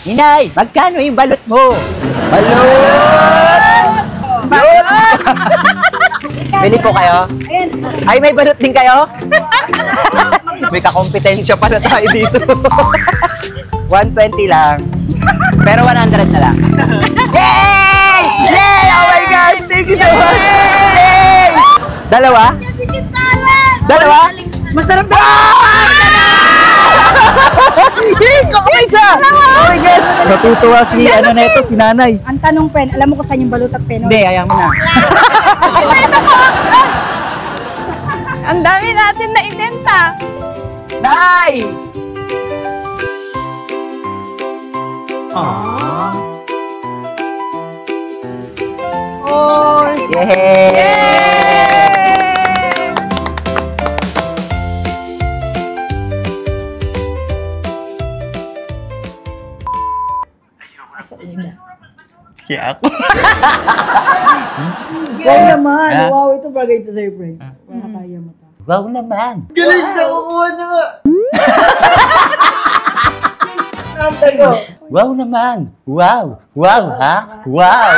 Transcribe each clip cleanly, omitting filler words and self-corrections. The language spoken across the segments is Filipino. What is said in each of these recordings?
Inay, magkano yung balot mo? Balot! Balot! Bili po kayo? Ay, may balot din kayo? May kakompetensya pala tayo dito. 120 lang. Pero 100 na lang. Yay! Yay! Oh my God! Thank you so much! Yay! Dalawa? Dalawa? Masarap na! Oh my God! Oh my gosh! Natutuwa si ano na ito, si nanay. Ang tanong, Pen, alam mo kung saan yung balot at penoy? Hindi, ayaw mo na. Ang dami natin na ibenta. Nay! Aww. Oh! Yay! Kaya ako. Kaya naman. Ah. Wow, ito bagay ito sa'yo, friend. Kaya mo ito. Wow naman. Galing na kukuha niyo nga. Kanta ko. Wow naman. Wow. Wow, ha? Wow. Wow!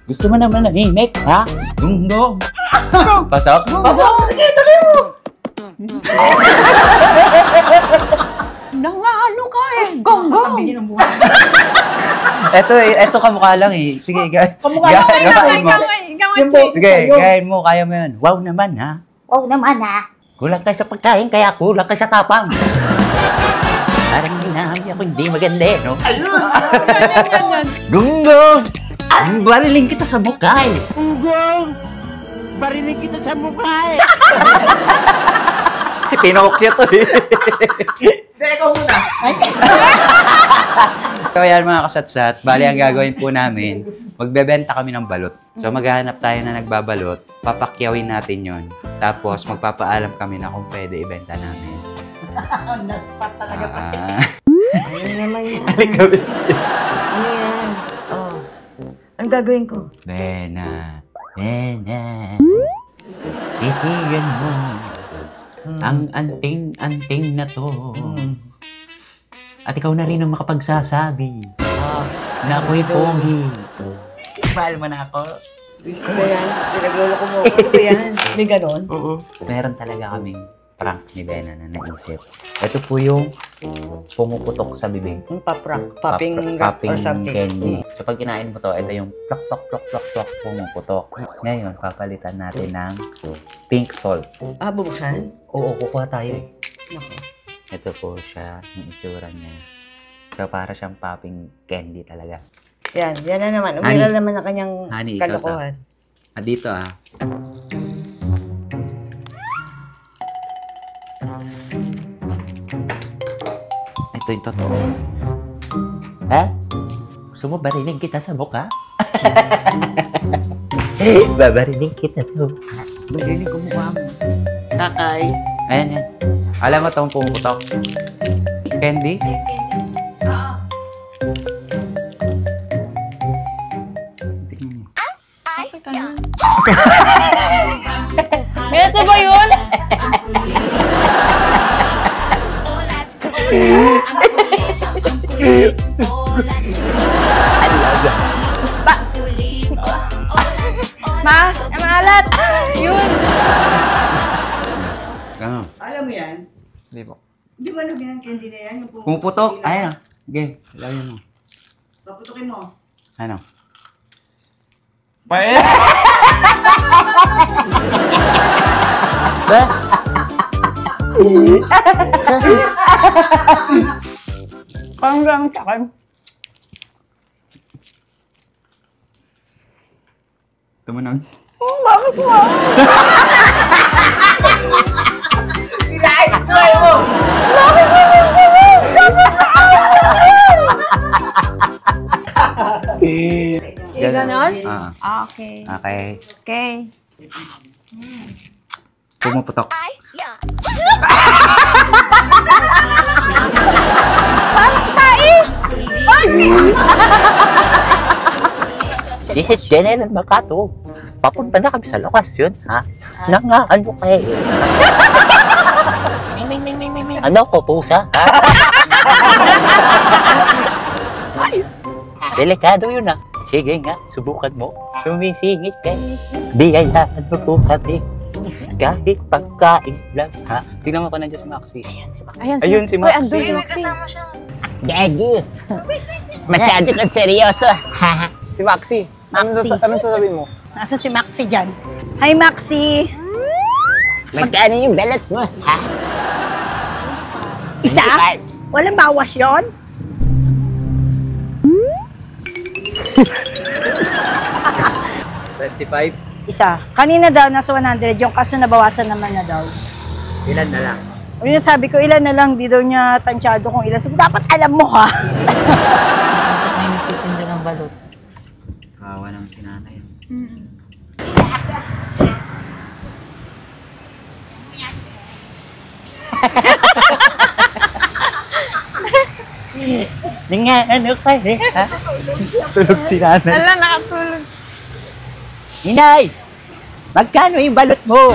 Gusto mo naman nanimik, ha? Dungdong. Pasok? Pasok! Sige, tuloy mo! Nangalo ka eh. Gonggong. Bigyan ng buhay. Ito kamukha lang eh. Sige, Kamukha lang kayo. gawain mo. Yung boss Sige, sa'yo. gayahin mo. Kaya mo yun. Wow naman, ha? Wow naman, ha? Kulang kayo sa pagkain, kaya kulang kayo sa tapang. Parang hinahami ako hindi maganda eh, no? Yan. Gunggong! Bariling kita sa mukha eh! Gunggong! Bariling kita sa mukha eh! Si Pinocchio to eh! Hindi, ikaw muna. So yan mga kasatsat, bali ang gagawin po namin, magbebenta kami ng balot. So maghahanap tayo na nagbabalot, papakyawin natin yon. Tapos magpapaalam kami na kung pwede ibenta namin. Naspat talaga pa. Ano naman yan? Halika, Ano yan? Oh. Anong gagawin ko? Bena, titigan mo ang anting-anting na to. At ikaw na rin ang makapagsasabi na ako'y pogi. Mahal mo na ako. Gusto ba yan? Pinaglolo ko mo. Ano ba yan? May ganon? Oo. Meron talaga kaming prank ni Bena na naisip. Ito po yung pumuputok sa bibig. Yung paprak. Popping rock or something. Candy. So pag kinain mo to, ito yung plok, plok, plok, plok, plok, pumuputok. Ngayon, papalitan natin ng pink salt. Ah, bubuksan? Oo, kukuha tayo eh. Naku. Ito po siya, yung itsura niya. So, para siyang popping candy talaga. Yan. Yan na naman. Honey. Umiral naman ang kanyang Honey, ikaw kalokohan. Dito ah. Ito yung totoo. Ha? Gusto mo bariling kita sa mukha? Babariling kita sa mukha. Barinig ko mukha mo. Kakay. Ayan yan. Alam mo itong pumuputok? Candy? Ito ba yun? Mas, maalat. Yun. Ano? Alam mo yan? Hindi po. Di ba alam yan? Candy na yan? Yung Pumuputok? Ayan. Sige. Lagyan mo. Paputukin mo. Ano? Parang lang sa akin. Tumanang. Oh, bakit mo? Try mo! Yung ganon? Ah. Okay. Okay. Okay. Pumuputok. This is General Mercado. Papunta na kami sa lokasyon, ha? Nangaano kayo? Ano ko, pusa? Delikado yun ah. Sige nga, subukan mo. Sumisingit ka. Biyayaan mo po kami. Kahit pagkain lang, ha? Tingnan mo pa nandiyan si Maxi. Ayun si Maxi. Uy, andun si Maxi. Gagi. Masyado kang seryoso. Si Maxi. Anong sasabihin mo? Nasa si Maxi dyan. Hi, Maxi! Magkano yung balat mo? Ha? Isa? Walang bawas yon? Isa. Kanina daw, nasa 100. Yung kaso nabawasan naman na daw. Ilan na lang? Yung sabi ko, ilan na lang, di daw niya tansyado kung ilan. So, dapat alam mo, ha? May nagtitinda ng balot. Kawa naman si nanay. Nga, ano ka eh, ha? Tulog si nanay. Ala, nakatulog. Inay! Magkano yung balot mo?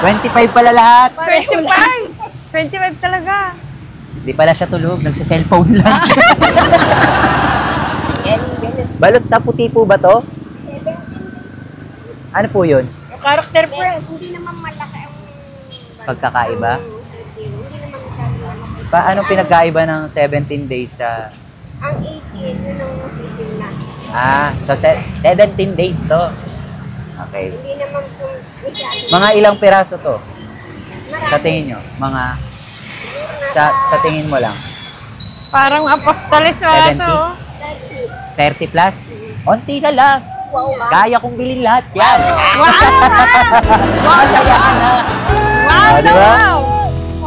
25 pala lahat. 25! 25 talaga. Hindi pala siya tulog, nagsa-cellphone lang. Balot sa puti po ba to? Ano po yun? Yung character po yan. Hindi naman malaki ang Pagkakaiba? hindi naman masyado. Paano pinagkaiba ng 17 days sa... Ang 18, yun ang sisim na. So 17 days to. Okay. Hindi naman kung masyado. Mga ilang piraso to? Sa tingin nyo? Mga... Sa tingin mo lang? Parang apostoles wala 70? to. 30 plus? Onti na lang. Kaya kong bilhin lahat yan. Wow! Masaya ka na. Wow! Oh, di ba? Wow!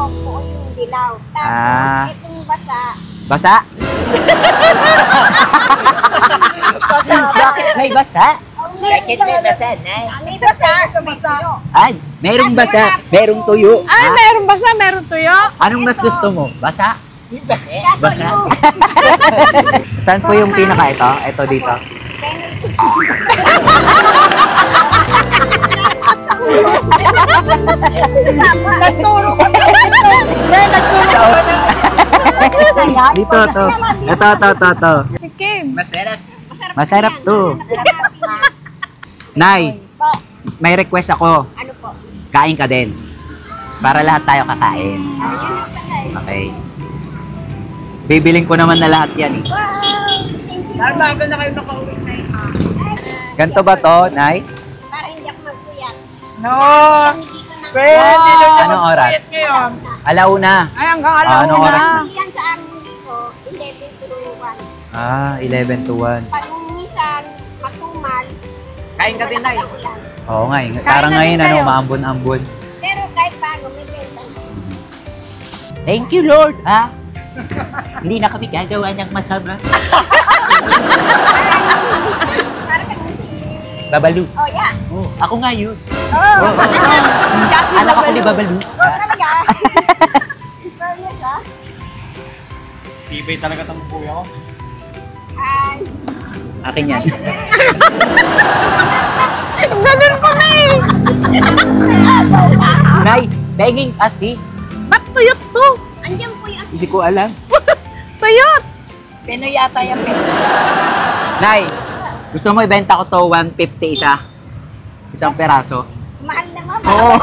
Opo, yung dilaw. Ah. Tapos, itong basa, Basa? Bakit may basa? Bakit may basa, Nay? may basa, may tuyo. Ay, merong basa, merong tuyo. Ay, Ha? meron basa, meron tuyo. Anong mas gusto mo? Basa? Kaso Basa? yung Saan po yung pinaka ito? Ito dito. Nagturo ko sa nagturo ko na. Dito, to. Ito. Si Kim. Masarap to. Nay, may request ako. Ano po? Kain ka din. Para lahat tayo kakain. Okay. Bibiling ko naman na lahat yan eh. Saan bago na kayo nakauwi na yun? Ganto ba to, Nay? Para hindi ako magpuyat. No! Hindi ko na. Pwede doon niya Anong oras? magpuyat ngayon. Alauna. Ay, hanggang Anong oras na? alauna. Yan sa amin dito, 11 to 1. 11 to 1. Pag minsan, matumal, Kain ka din, Nay. malakas ang ulan. Oo nga, parang na ngayon din kayo. maambon-ambon. Pero kahit paano, may benta. Thank you, Lord, ha? Hindi na kami gagawa ng masama. Para kang si... Babalu. Oh, yeah. Oh, ako nga yun. Oh, Anak ako ni Babalu. talaga. Serious, ha? Tibay talaga itong kuya ko. Ay, Akin yan. Ganun pa na eh. Nay, begging kasi. Ba't tuyot to? andyan po yung Hindi ko alam. Tuyot! Pinoy yata yan, Pinoy. Nay, gusto mo ibenta ko to 150 isa? Isang peraso? mahal naman. Oo.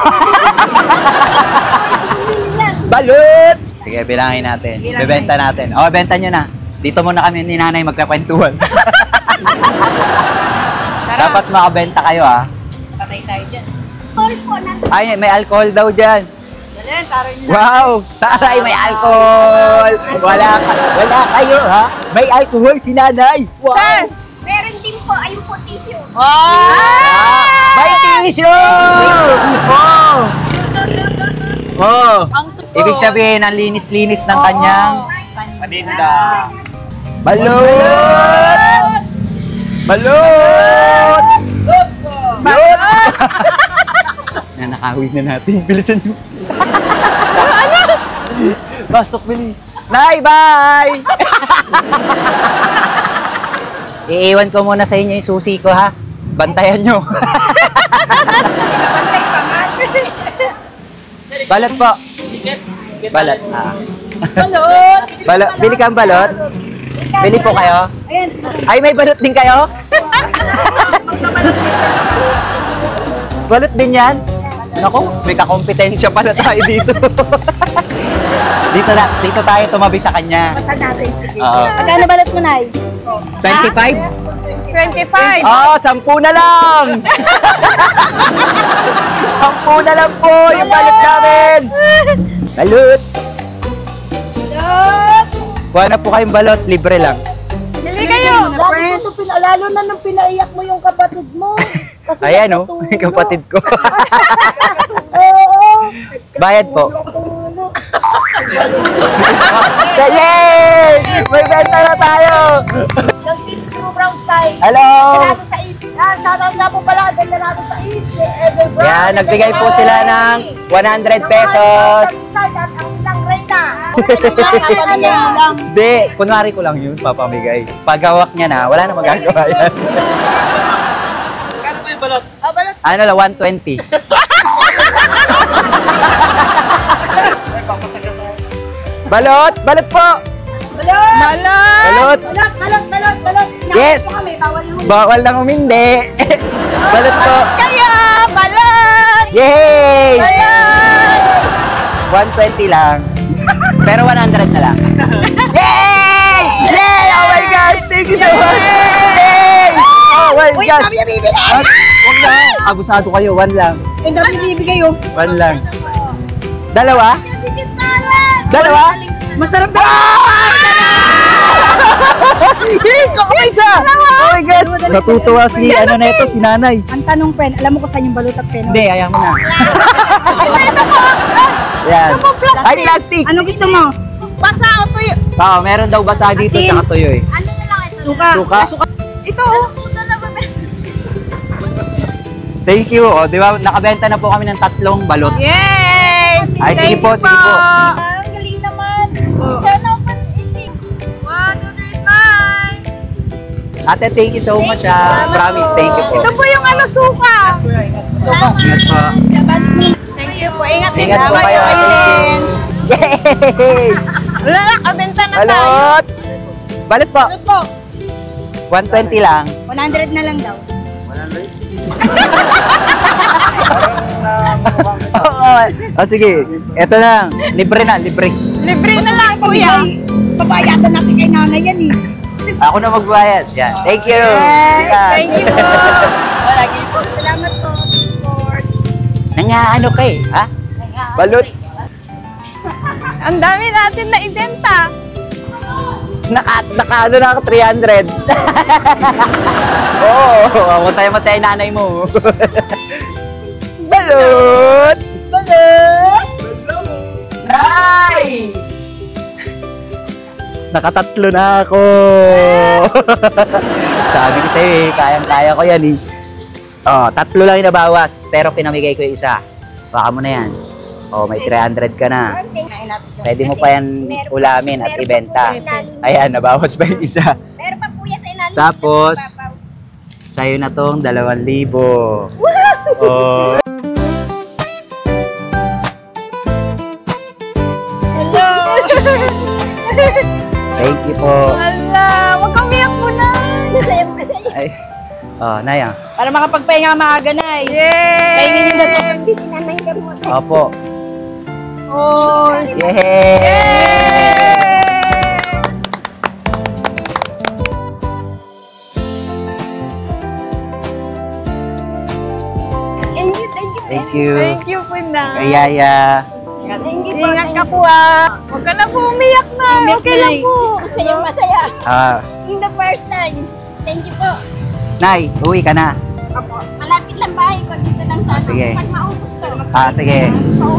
Bumili yan. Balut! Sige, bilangin natin. Bebenta natin. O, benta nyo na. Dito muna kami ni nanay magkakwentuhan. Dapat makabenta kayo, ha? Patay tayo dyan. Call po natin. Ay, may alcohol daw dyan. Yan, taroy nyo. Wow! Taray, may alcohol! Wala kayo, ha? May alcohol si nanay! Wow! Sir! Meron din po, ayun po tissue. May tissue! Oh! Oh! Ibig sabihin, ang linis-linis ng kanyang Paninda. balot! Balot! Balot! Nanakawin na natin. Bilisan nyo. Pasok, Bili. Nay, bye! Iiwan ko muna sa inyo yung susi ko, ha? Bantayan nyo. Pantay pa nga. Balot po. Balot. Ah. Balot! Balot. Bili kang balot? Bili po kayo? Ayan, Ay, may balot din kayo? Balot din yan? Naku, may kakompetensya pala tayo dito. dito tayo tumabi sa kanya. basta natin. Sige. Oo. Magkano balot mo, Nay? 25? 25! Oh, 10 na lang! 10 na lang po yung balot namin! Balot! Kuha na po kayong balot, libre lang. Bili kayo! Lalo na nung pinaiyak mo yung kapatid mo. Kasi Ayan oh, yung kapatid ko. Oo. Bayad po. Yay! May benta na tayo! Yung Team True Brown Style. Hello! Nato sa East. Shoutout nga po pala. Benta nato sa East. Ever Brown. Yan, nagbigay po sila ng 100 pesos. At ang isang reyna. Hindi, kunwari ko lang yun, papamigay. Pag hawak niya na, wala na magagawa yan. Magkano ba yung balot? Ano lang, 120. Balot! Balot po! Balot! Balot! Balot. Yes. Inaayos po kami. Bawal mo. Bawal nang umindi. Balot po! Kaya! Balot! Yay! Balot! 120 lang. Pero 100 na lang. Yay! Yay! Oh my God! Thank you so much! Yay! Oh my Uy, God! kami yung bibili. Huwag na! Abusado kayo, 1 lang. Yung kami bibigay yung. 1 lang. Dalawa? Dalawa? Masarap na. Oh my God! Oh my gosh! Natutuwa si ano na ito, si nanay. Ang tanong, Pen, alam mo kung saan yung balot at pen? Hindi, ayaw mo na. Yan. Ay, plastic! Ano gusto mo? Basa ako tuyo. Oo, meron daw basa dito Asin. sa tuyo eh. Ano na lang ito? Suka. Suka. Ito oh. Thank you. O, di ba, nakabenta na po kami ng 3 balot. Yay! Ay, sige Thank po, you sige po. Ang galing naman. Sana ako isip. 1, 2, 3, 5. Ate, thank you so much Promise, thank you po. Ito po yung ano, suka. Ingat po. Thank you po. Ingat din. Ingat po kayo. Ayun. Yay! Wala na, kabenta na tayo. Balot! Balot po. Balot po. 120 lang. 100 na lang daw. Oo. O sige, eto lang. Libre na, libre. Libre na lang, kuya. Pabayatan natin kay nanay yan eh. Ako na magbayad. Yan. Thank you. Thank you po. Lagi po. Salamat po. Of course. Nangaano ka eh, ha? Balot. Ang dami natin na ibenta. Naka ano na ako, 300. Oo, masaya-masaya nanay mo. Balot! Balot! Ay! Nakatatlo na ako. Sabi ko sa'yo eh, kayang-kaya ko yan eh. Oh, 3 lang yung nabawas, pero pinamigay ko yung isa. Baka mo na yan. Oh, may 300 ka na. Pwede mo pa yan ulamin at ibenta. Ayan, nabawas pa yung isa. Meron pa po yan sa ilalim. Tapos, sa'yo na tong 2,000. Oh. Thank you po. Wala, wag kang umiyak muna. Ay. Oh, Naya. Para makapagpahinga maaga na eh. Yay! Kainin yung dato. Hindi na nang gamot. Opo. Oh. Yay! Thank you, thank you. Thank you. Thank you po na. Kay Yaya. Thank you po. Ingat ka po ah. Huwag ka na po umiyak na. Okay lang po. Masaya, masaya. Ah, In the first time. Thank you po. Nay, uwi ka na. Opo. Malapit lang bahay ko. Dito lang sa Sige. Pag maubos to. Ah, sige.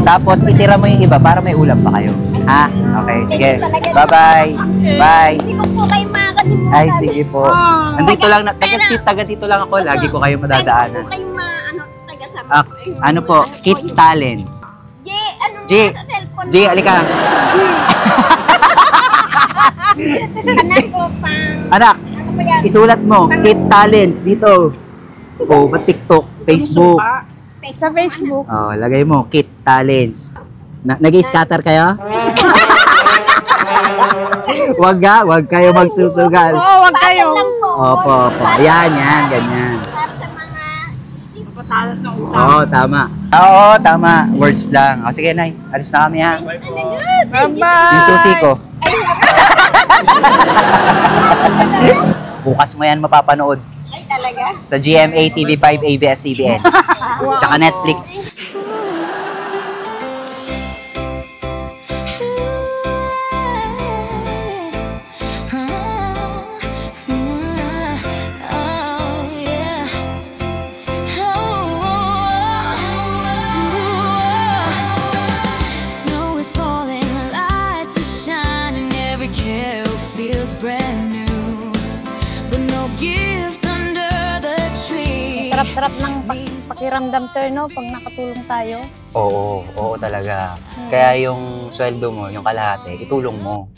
Tapos itira mo yung iba para may ulam pa kayo. Ha? Okay, sige. Bye-bye. Bye. Hindi ko po kayo makakalimutan. Ay, sige po. Andito lang, taga dito lang ako. Lagi ko kayo madadaanan. Hindi ko kayo taga-sama. Ah, ano po? Kit Talents. J, ano J. mo sa cellphone G, alika. Anak ko pang... Anak, Ano po yan? isulat mo. Kit Talents dito. O, ba TikTok, Facebook. Sa Facebook. Oh, lagay mo. Kit Talents. Nag-i-scatter kayo? Wag kayo magsusugal. Oo, wag kayo. Lang po. Opo. Yan, ganyan. Para sa mga Patalas ng utang. Oo, tama. Oo, tama. Words lang. O, sige, Nay. Alis na kami, ha? Bye-bye. Yung susi ko. Bukas mo yan mapapanood ay talaga. sa GMA TV5 ABS-CBN. Tsaka Netflix. Snow is falling, lights are shining, every carol feels brand new. But no gift under the tree. Sarap-sarap ng pakiramdam, sir, no? Pag nakatulong tayo. Oo talaga. Kaya yung sweldo mo, yung kalahati, itulong mo.